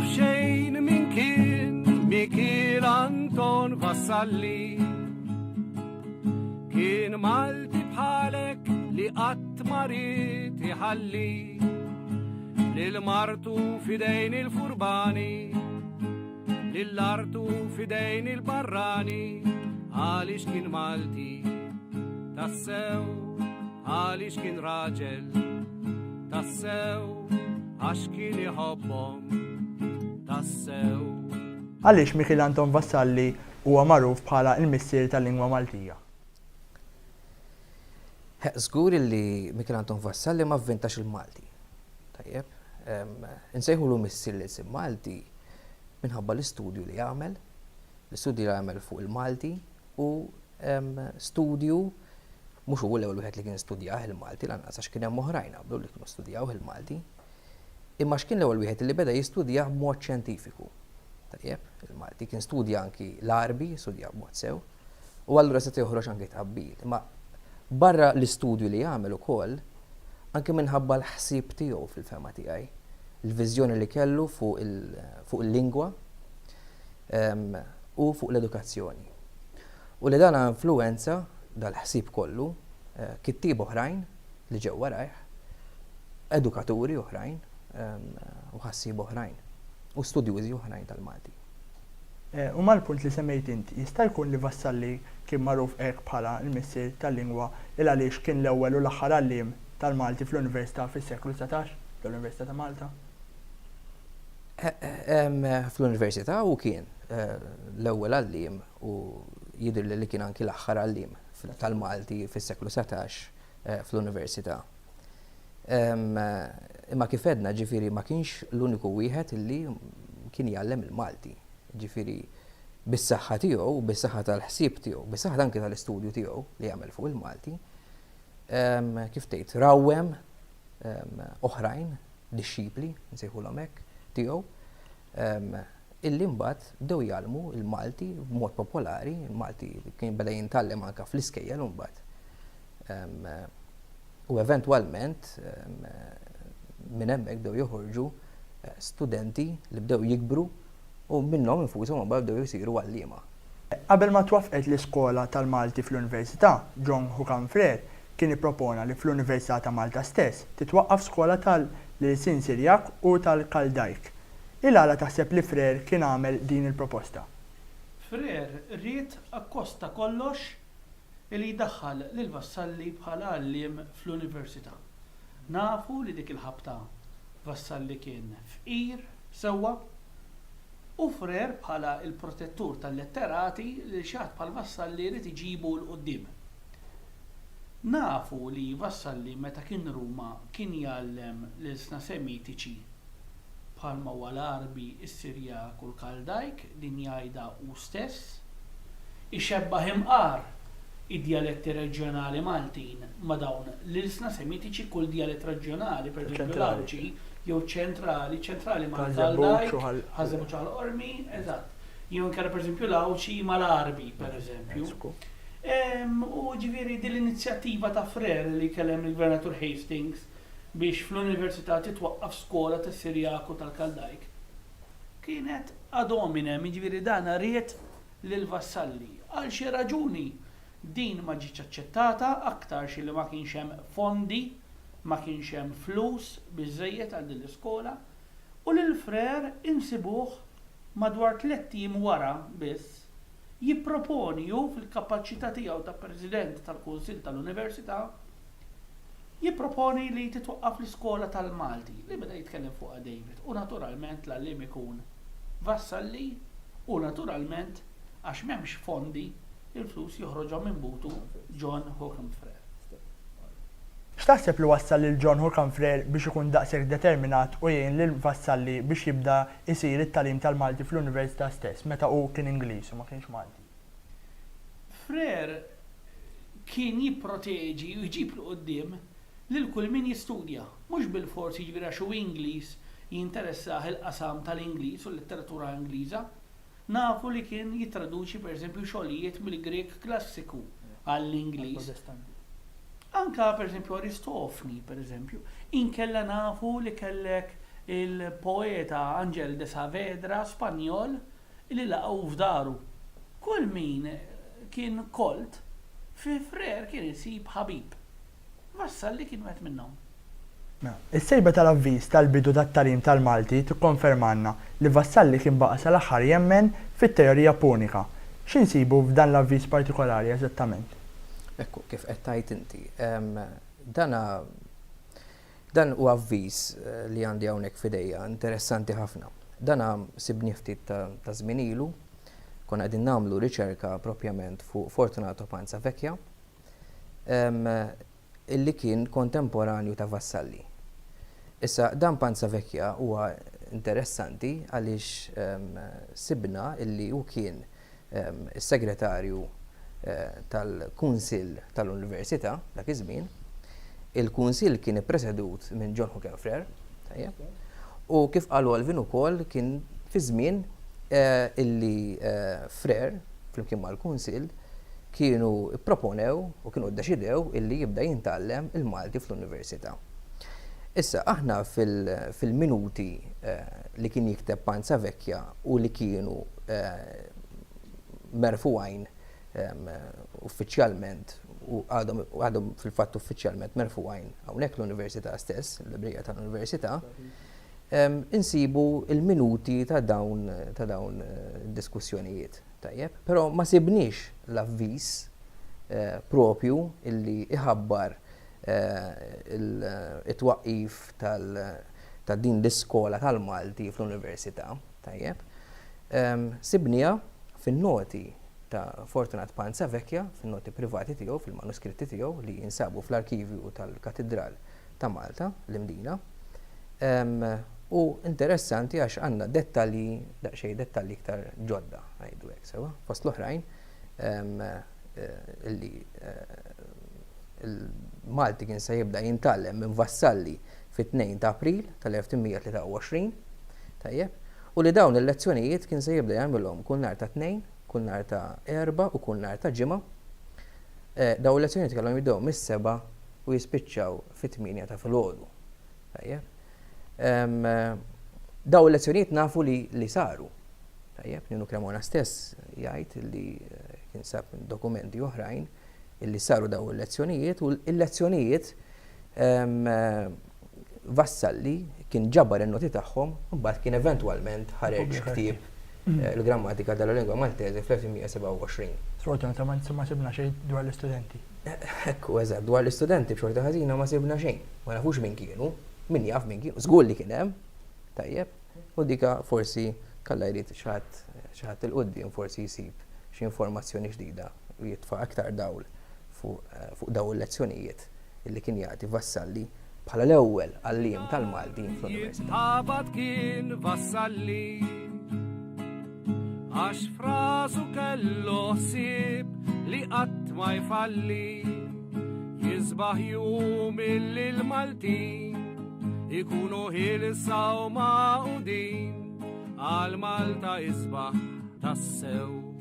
jaf xejn min kien Mikiel Anton Vassalli. Kien Malti bħalek li qatt ma rid iħalli lil-martu fidejn il-furbani, lill-artu fidejn il-barrani, għaliex kien Malti tassew, għaliex kien raġel tassew, għax kien iħobbhom tassew. Għaliex Mikiel Anton Vassalli huwa magħruf bħala l-missier tal-lingwa Maltija? Żgur li Mikiel Anton Vassalli ma vvintax il-Malti. Tajjeb, insejħulu missier l-isem Malti minħabba l-istudju li għamel, l-istudju li għamel fuq il-Malti u studju mhux huwa l-ewwel wieħed li kien studjah il-Malti lanqas għax kien hemm oħrajn qablu li kienu studjaw il-Malti. Imma x'kien l-ewwel wieħed li beda jistudjah b'mod xjentifiku. Tajjeb, il-Malti kien studja anki l-Arbi, studja b'mod sew, u allura se joħroġ anki tqabbil. Imma barra l-istudju li għamel ukoll, anke minħabba l-ħsieb tiegħu fil-fema tiegħi, il-viżjoni li kellu fuq il-lingwa u fuq l-edukazzjoni. U li dan influenza dal-ħsieb kollu kittieb oħrajn li ġew warajh, edukaturi oħrajn u ħassieb oħrajn u studjużi oħrajn tal-Malti. U mal-punt li semmejt inti, jista' jkun li Vassalli kien magħruf hekk bħala l-missier tal-lingwa il għaliex kien l-ewwel u l-aħħar għalliem tal-Malti fl-Università fis-seklu 19 fl-Università ta' Malta? Fl-Università u kien l-ewwel għalliem u jidher li kien anki l-aħħar għalliem tal-Malti fis-seklu 19 fl-Università. Imma kif edna ġifieri ma kienx l-uniku wieħed illi kien jgħallem il-Malti. Ġifieri bis-saħħa tiegħu u bis-saħħa tal-ħsieb tiegħu, bis-saħħa anke tal-istudju tiegħu li jagħmel fuq il-Malti, kif tgħid rawwem oħrajn dixxipli nsejħulhom hekk tiegħu illi mbagħad bdew jgħallmu il-Malti b'mod popolari, il-Malti kien beda jintgħallem anke fl-iskejjel u mbagħad u eventwalment minn hemmhekk bdew joħorġu studenti li bdew jikbru u minnhom infushom mbagħad bdew jsiru għalliema. Qabel ma twaffqet l-iskola tal-Malti fl-Università, John Hookham Frere kien ippropona li fl-Università ta' Malta stess titwaqqaf skola tal-ilsien Sirjak u tal-Kaldajk. Il-għala taħseb li Frere kien għamel din il-proposta? Frere ried akkosta kollox li jdaħħal lil Vassalli bħala għalliem fl-Università. Nafu li dik il-ħabta Vassalli kien fqir sewwa u Frere bħala il-protettur tal-letterati li xaħat bħal Vassalli li tiġibu l-qoddim. Nafu li Vassalli meta kien Ruma kien jgħallem l-isna semitiċi bħalma huwa l-Arbi, is-Sirjak u l-Kaldajk din jgħidha u stess, ixebbaħ imqar id-dialetti reġjonali Maltin ma dawn l-isna semitiċi kull dialett reġjonali, per eżempju l-Awċi jew ċentrali ma' Kaldajk, ħażebu ċal-Ormi, eżatt. Jew inkella per eżempju l-Awċi ma' l-Arbi, per eżempju. U ġifieri din l-inizjattiva ta' Frere li kellem il-Gvernatur Hastings biex fl-Università titwaqqaf skola tas-Sirjak u tal-Kaldajk kienet ad hominem, ġifieri dan ried lil Vassalli. Għal xi raġuni din ma ġietx aċċettata aktar xi li ma kienx hemm fondi, ma kienx hemm flus biżżejjed għal din l-iskola u lil Frere insibuh madwar 3 tim wara biss jipproponi ju fil-kapaċità tiegħu ta' President tal-Kunsill tal-Università jipproponi li titwaqqaf l-iskola tal-Malti li beda jitkellem fuqha David u naturalment l-għalliem ikun Vassalli u naturalment għax m'hemmx fondi il-flus joħroġu minn butu John Hookham Frere. X'taħseb li wassal lil John Hookham Frere biex ikun daqshekk determinat u jgħin lil Vassalli biex jibda jsir it-tagħlim tal-Malti fl-Università stess meta hu kien Ingliż u ma kienx Malti? Frere kien jipproteġi u jġib l qudiem lil kull min jistudja, mhux bil-forsi jiġri għax hu Ingliż jinteressah il-qasam tal-Ingliż u l-letteratura Ingliża. Nafu li kien jitraduċi pereżempju xogħlijiet mill-Grek klassiku għall-Ingliż. Anka pereżempju Aristofani, pereżempju, inkella nafu li kellek il-poeta Angel de Saavedra Spanjol li laqgħu f'daru. Kull min kien kolt fi Frere kien isib ħabib. Vassalli kien wieħed minnhom. Is-sejba tal-avviż tal-bidu tat-tagħlim tal-Malti tikkonfermanna li Vassalli kien baqa' sal-aħħar jemmen fit-teorija punika. X'insibu f'dan l-avviż partikolari eżattament? Ekku, kif qed tgħid inti, dan huwa avviż li għandi hawnhekk f'idejja interessanti ħafna. Dana sibni ftit ta' żmien ilu, konna qegħdin nagħmlu riċerka propjament fuq Fortunato Panza Vecchia, illi kien kontemporanju ta' Vassalli. Issa dan Panza Vecchia huwa interessanti għaliex sibna illi hu kien is-segretarju tal-Kunsill tal-Università dak iż-żmien. Il-Kunsill kien ippresedut minn John Hookham Frere, u kif qal Olvin ukoll kien fi żmien illi Frere flimkien mal-Kunsill kienu proponew u kienu ddeċidew illi jibda jintgħallem il-Malti fl-Università. Issa aħna fil-minuti li kien jikteb Panza Vecchia u li kienu merfuqajn uffiċjalment u għadhom fil-fatt uffiċjalment merfuqajn hawnhekk l-Università stess, l-librija tal-Università, insibu il-minuti ta' dawn diskussjonijiet. Tajjeb, però ma sibniex l-avviż propju illi iħabbar it-twaqqif ta' din l-iskola tal-Malti fl-Università. Tajjeb, sibnija fin-noti ta' Fortunat Panza Vecchia, fin-noti privati tiegħu, fil-manuskritti tiegħu li jinsabu fl-arkivju tal-Katedral ta' Malta, l-Imdina. U interessanti għax għandna dettalji iktar ġodda ngħidu hekk sewa. Fost l-oħrajn illi il-Malti kien se jibda jintgħallem minn Vassalli fit-2 ta' April tal-1823, tajjeb, u li dawn il-lezzjonijiet kien se jibda jagħmilhom kull nhar ta' tnejn, kull nhar ta' erba' u kull nhar ta' ġimgħa. Dawn il-lezzjonijiet kellhom jibdew mis-7 u jispiċċaw fit-8 ta' filgħodu. Tajjeb. Daw il-lezzjonijiet nafu li saru. Tajjeb, Ninu Cremona stess jgħid li kien sab dokumenti oħrajn illi saru daw il-lezzjonijiet u l-lezzjonijiet Vassalli kien ġabbar in-noti tagħhom u mbagħad kien eventwalment ħareġ ktieb il-grammatika tal-lingwa Maltese fl-1927. Sfortunatament ma sibna xejn dwar l-istudenti. Ekku, eżatt, dwar l-istudenti b'xorta ħażina ma sibna xejn. Ma nafux min kienu. Min jaf min kienu, żgur li kien hemm, tajjeb, u dika forsi kalla jrid xi ħadd il-qudiem forsi jsib xi informazzjoni ġdida u jitfa' aktar dawl fuq dawn il-lezzjonijiet illi kien jagħti Vassalli bħala l-ewwel għalliem tal-Malti fl-Università. Jitħabat kien Vassalli għax frasu kellu ħsieb li qatt ma jfalli jisbaħ jum il-Malti ikunu ħilsa u maqudin għal Malta isbaħ tassew.